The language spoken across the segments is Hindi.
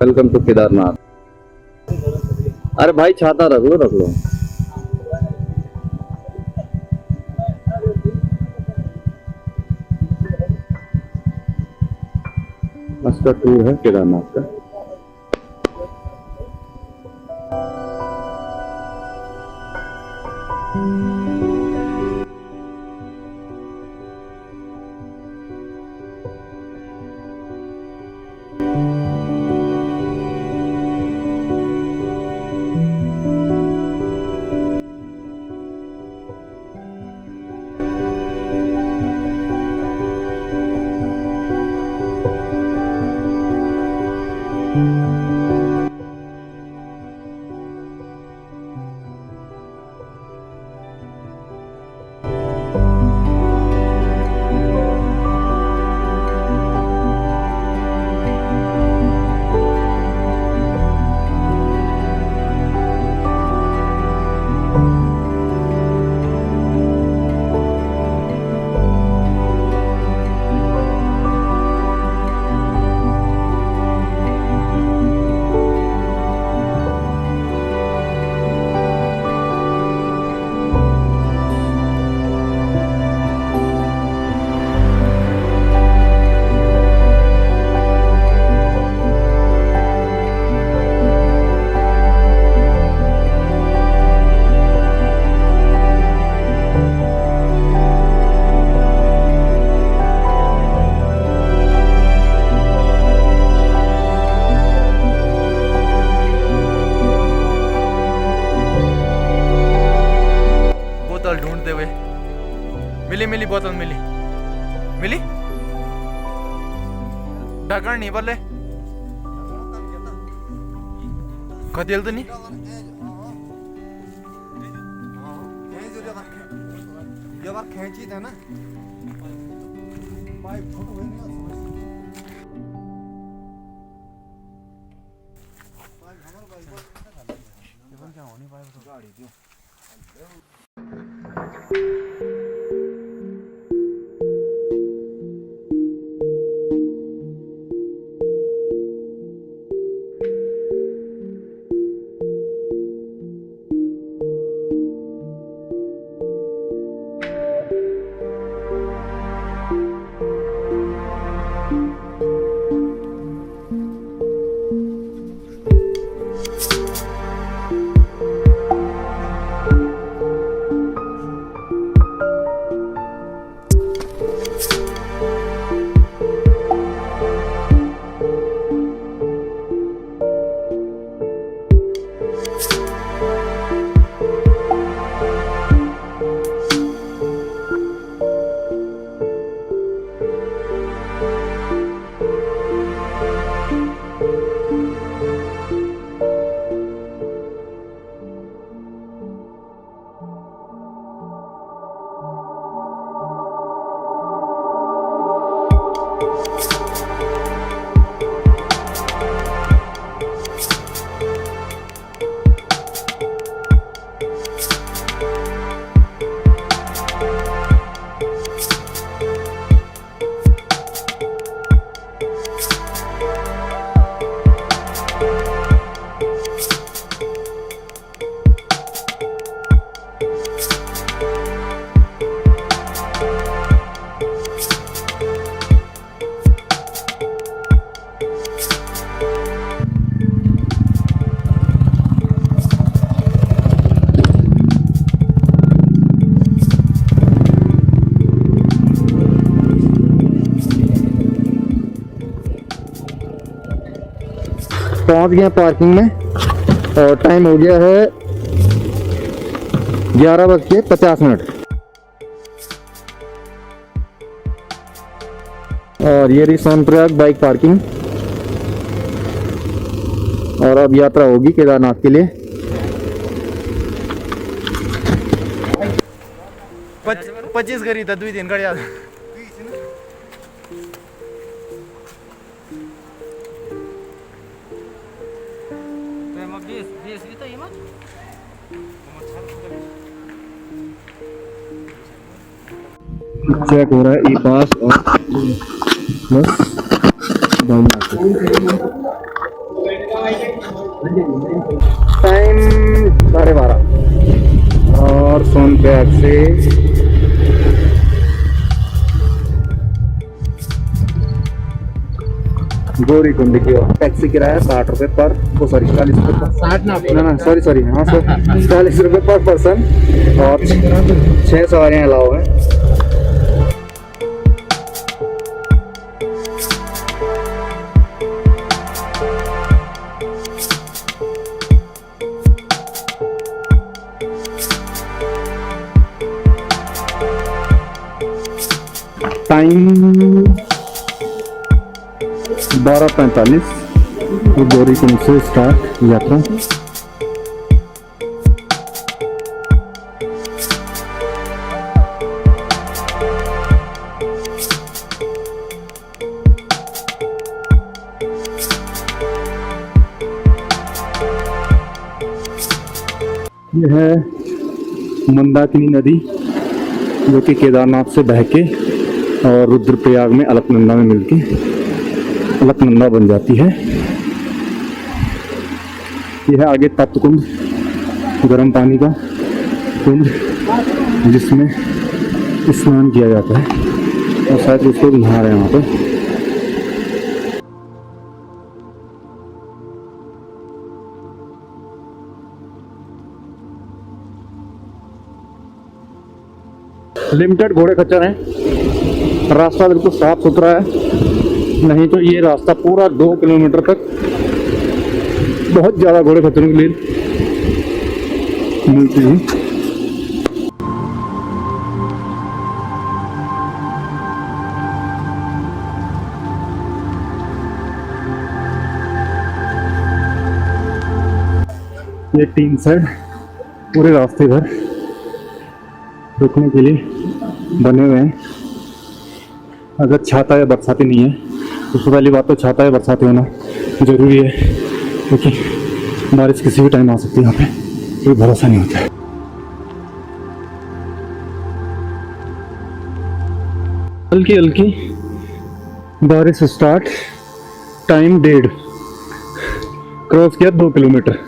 Welcome to Kedarnath. अरे भाई छाता रख लो, रख लो। मस्त टूर है केदारनाथ का। बोतल ढूंढते हुए मिली बोतल मिली ढक्कन नहीं बोले कति तो नहीं खेची था ना पाइप छोटो हुए नहीं क्या होने पाइप तो गाड़ी दियो पहुंच गए पार्किंग में और टाइम हो गया है 11:50। और ये रही सोनप्रयाग बाइक पार्किंग। और अब यात्रा होगी केदारनाथ के लिए। 25 गरी था 2-3 गाड़ी याद चेक हो रहा है ई पास और बस टाइम 12:30 और सोनप्रयाग से गौरीकुंड की ओर टैक्सी किराया 60 रुपये पर, वो सॉरी 40 रुपये पर, 60 ना सॉरी हाँ 40 रुपये पर पर्सन और 6 सवारियाँ अलाउ हैं। टाइम 12:45 गौरीकुंड से स्टार्ट यात्रा। यह है मंदाकिनी नदी जो कि केदारनाथ से बह के और रुद्रप्रयाग में अलकनंदा में मिलके अलकनंदा बन जाती है। यह है आगे तप्त कुंड, गर्म पानी का कुंड जिसमें स्नान किया जाता है और शायद कुछ लोग नहा रहे हैं वहाँ पे। लिमिटेड घोड़े खच्चर हैं। रास्ता बिल्कुल साफ सुथरा है, नहीं तो ये रास्ता पूरा 2 किलोमीटर तक बहुत ज़्यादा घोड़े खच्चरों के लिए मिलती है। ये 3 साइड पूरे रास्ते भर रुकने के लिए बने हुए हैं। अगर छाता या बरसाती नहीं है तो सबसे पहली बात तो छाता या बरसाती होना ज़रूरी है, क्योंकि बारिश किसी भी टाइम आ सकती है। यहाँ पे कोई भरोसा नहीं होता है। हल्की हल्की बारिश स्टार्ट, टाइम 1:30, क्रॉस किया 2 किलोमीटर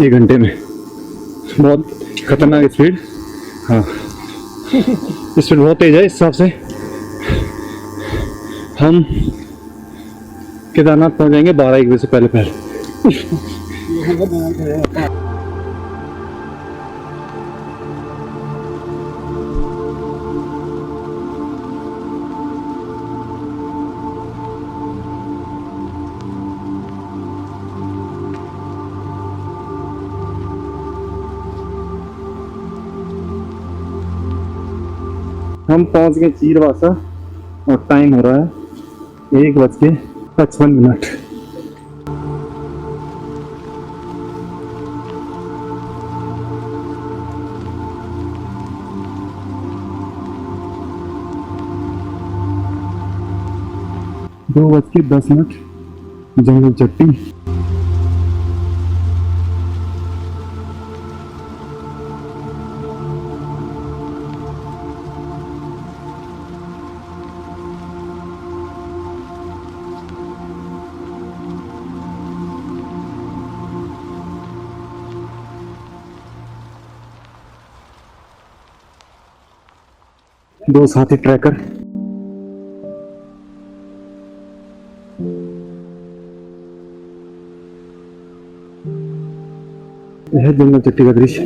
1 घंटे में। बहुत खतरनाक स्पीड, हाँ स्पीड बहुत तेज है। इस हिसाब से हम केदारनाथ पहुंच जाएंगे 12-1 बजे से पहले। हम पहुंच गए चीरवासा और टाइम हो रहा है 1:55। दो 2:10 जंगल चट्टी। दो साथी ट्रैकर। यह जंगल चट्टी का दृश्य।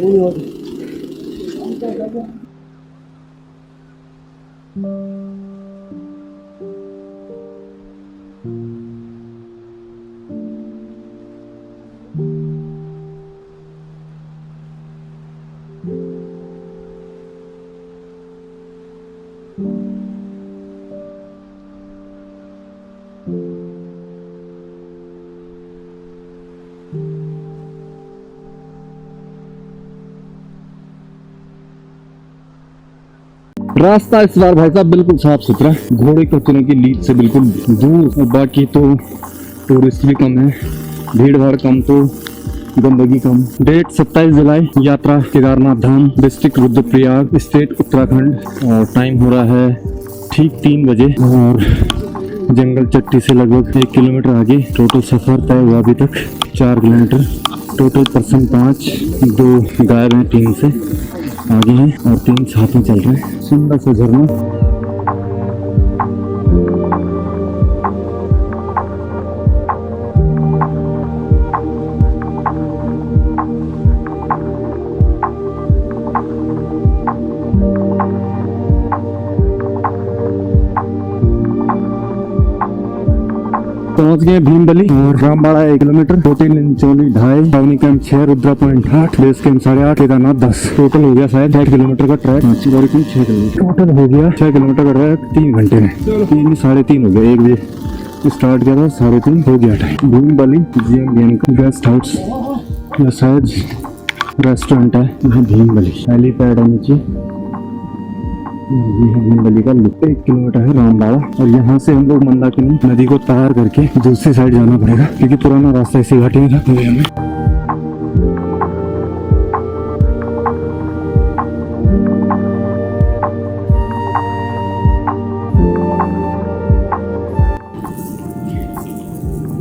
रास्ता इस बार भाई साहब बिल्कुल साफ सुथरा, घोड़े कचरे की लीड से बिल्कुल दूर। बाकी तो टूरिस्ट भी कम है, भीड़ भाड़ कम, तो गंदगी कम। डेट 27 जुलाई, यात्रा केदारनाथ धाम, डिस्ट्रिक्ट रुद्रप्रयाग, स्टेट उत्तराखंड, और टाइम हो रहा है ठीक 3 बजे। और जंगल चट्टी से लगभग 1 किलोमीटर आगे टोटल सफर तय हुआ अभी तक 4 किलोमीटर। टोटल पर्सन 5, 2 गायब हैं टीम से आगे हैं और 3 साथ में चल रहे हैं। सुंदर सा झरना। पहुंच गए भीमबली और रामबाड़ा 1 किलोमीटर, होटल इंचोली 2.5, छावनी camp 6, Rudra point 8, base camp 8.5, Kedarnath 10। Total हो गया शायद 6 किलोमीटर का ट्रैक। 6 किलोमीटर टोटल हो गया, 6 किलोमीटर का ट्रैक 3 घंटे में। 3 साढ़े 3 हो गया, 1 बजे स्टार्ट किया था, 3:30 हो गया टाइम। भीमबली GM का गेस्ट हाउस या शायद रेस्टोरेंट है, यहाँ भीमबली हेलीपैड है नीचे। ये है भीमबली का लुक। 1 किलोमीटर है रामबाड़ा, और यहाँ से हम लोग मंदाकिनी नदी को पार करके दूसरी साइड जाना पड़ेगा, क्योंकि पुराना रास्ता इसी घाटी में था। तो हमें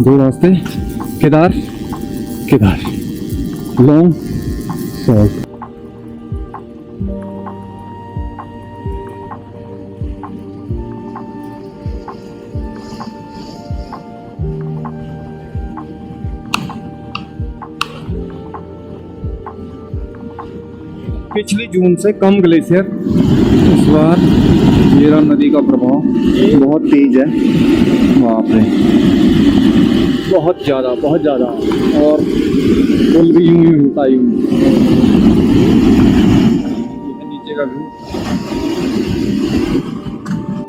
दो रास्ते, केदार लॉन्ग शॉर्ट। पिछली जून से कम ग्लेशियर, इस बार येरा नदी का प्रभाव बहुत तेज है, वहाँ पे बहुत ज़्यादा और पुल भी यूं ही होता यूं। नीचे का व्यू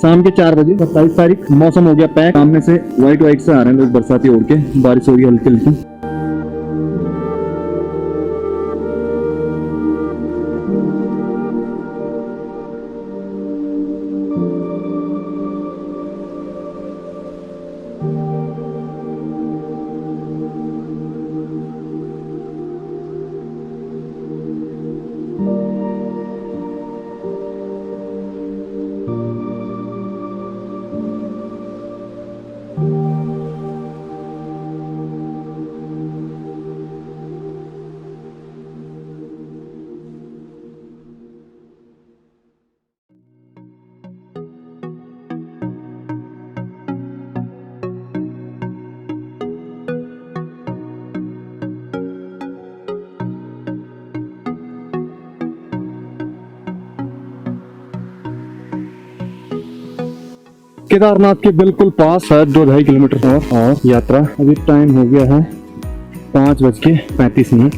शाम के 4 बजे 27 तारीख। मौसम हो गया पैक, सामने से वाइट से आ रहे हैं लोग बरसाती ओढ़ के, बारिश हो रही है हल्की हल्की। केदारनाथ के बिल्कुल पास है, 2-2.5 किलोमीटर और यात्रा। अभी टाइम हो गया है 5:35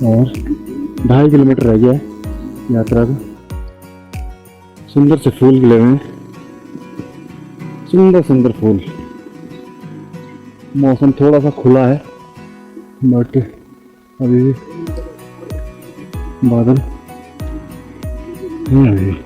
और 2.5 किलोमीटर रह गया है यात्रा का। सुंदर से फूल खिले हुए हैं, सुंदर फूल। मौसम थोड़ा सा खुला है, बट अभी भी बादल हैं।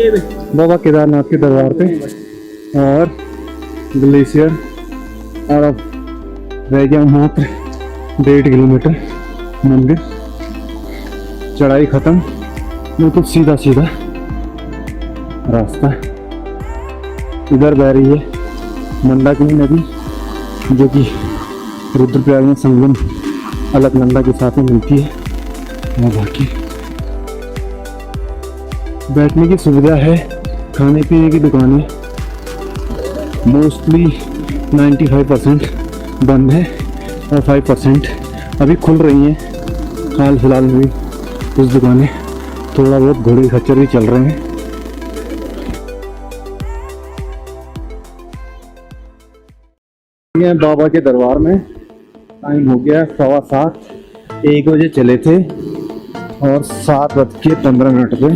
बाबा केदारनाथ के दरबार पे और ग्लेशियर और अब रह गया मात्र 1.5 किलोमीटर मंदिर। चढ़ाई खत्म, बिल्कुल सीधा सीधा रास्ता। इधर बह रही है मंदाकिनी नदी, जो कि रुद्रप्रयाग में संगम अलकनंदा के साथ में मिलती है। और बाकी बैठने की सुविधा है, खाने पीने की दुकानें मोस्टली 95% बंद है और 5% अभी खुल रही हैं। हाल फिलहाल में भी कुछ दुकानें, थोड़ा बहुत घोड़े खच्चर भी चल रहे हैं। ये बाबा के दरबार में टाइम हो गया 7:15। 1 बजे चले थे और 7:15 पे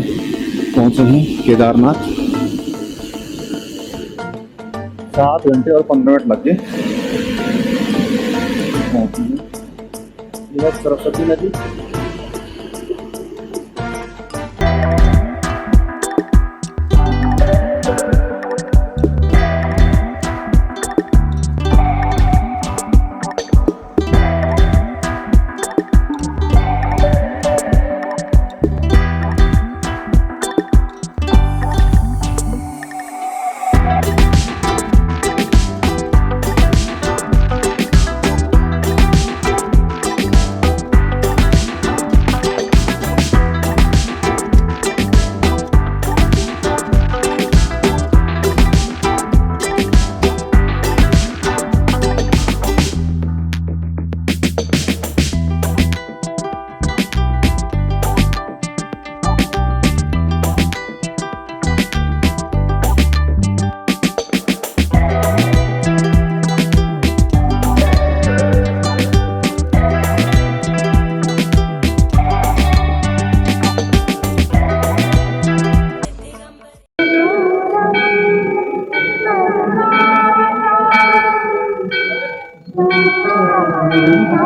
पहुंचे हैं केदारनाथ। 7 घंटे और 15 मिनट लग गए। सरस्वती नदी,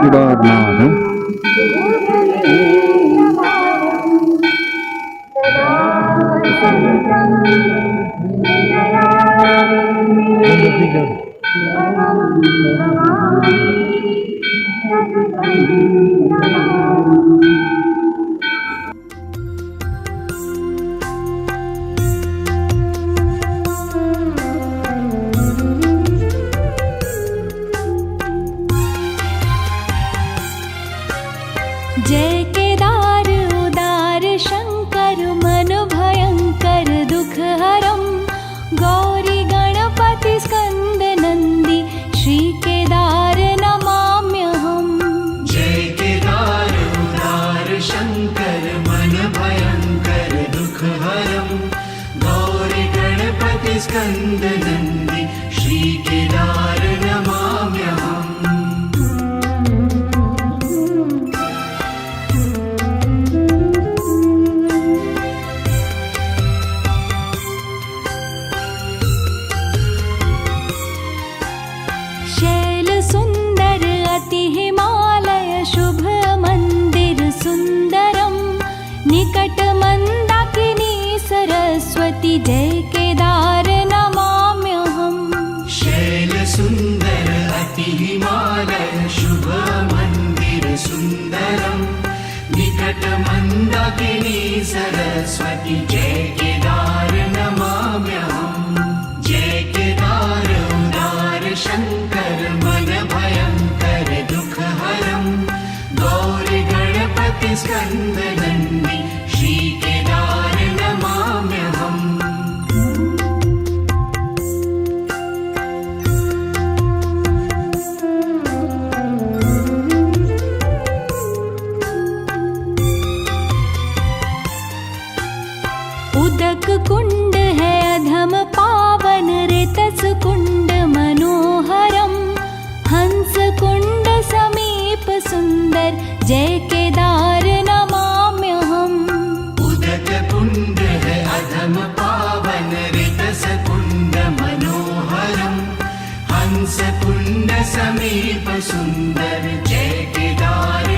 केदारनाथ है। जय केदार उदार शंकर मन भयंकर दुख हरम, गौरी गणपति स्कंद नंदी श्री केदार नमाम्यहम्। जय केदार उदार शंकर मन भयंकर दुख हरम, गौरी गणपति स्कंद नंदी श्री केदार नमाम्यहम्। शैल सुंदर अति हिमालय शुभ मंदिर सुंदरम, निकट मंदाकिनी सरस्वती जय केदार नमाम्यहम्। शैल सुंदर अति हिमालय शुभ मंदिर सुंदरम, निकट मंदाकिनी सरस्वती जय केदार नमाम्यहम्। जय केदार उदार शंकर मन भयंकर दुख हरम, गौरी गणपति स्कंद नंदी श्री केदार नमाम्यहम्। उदक कुंड है अधम पावन, रेतस कुंड मनोहरम, हंस कुंड समीप सुंदर जय केदार नमाम्यहम्। उदक कुंड है अधम पावन, ऋतस कुंड मनोहरम, हंस कुंड समीप सुंदर जय केदार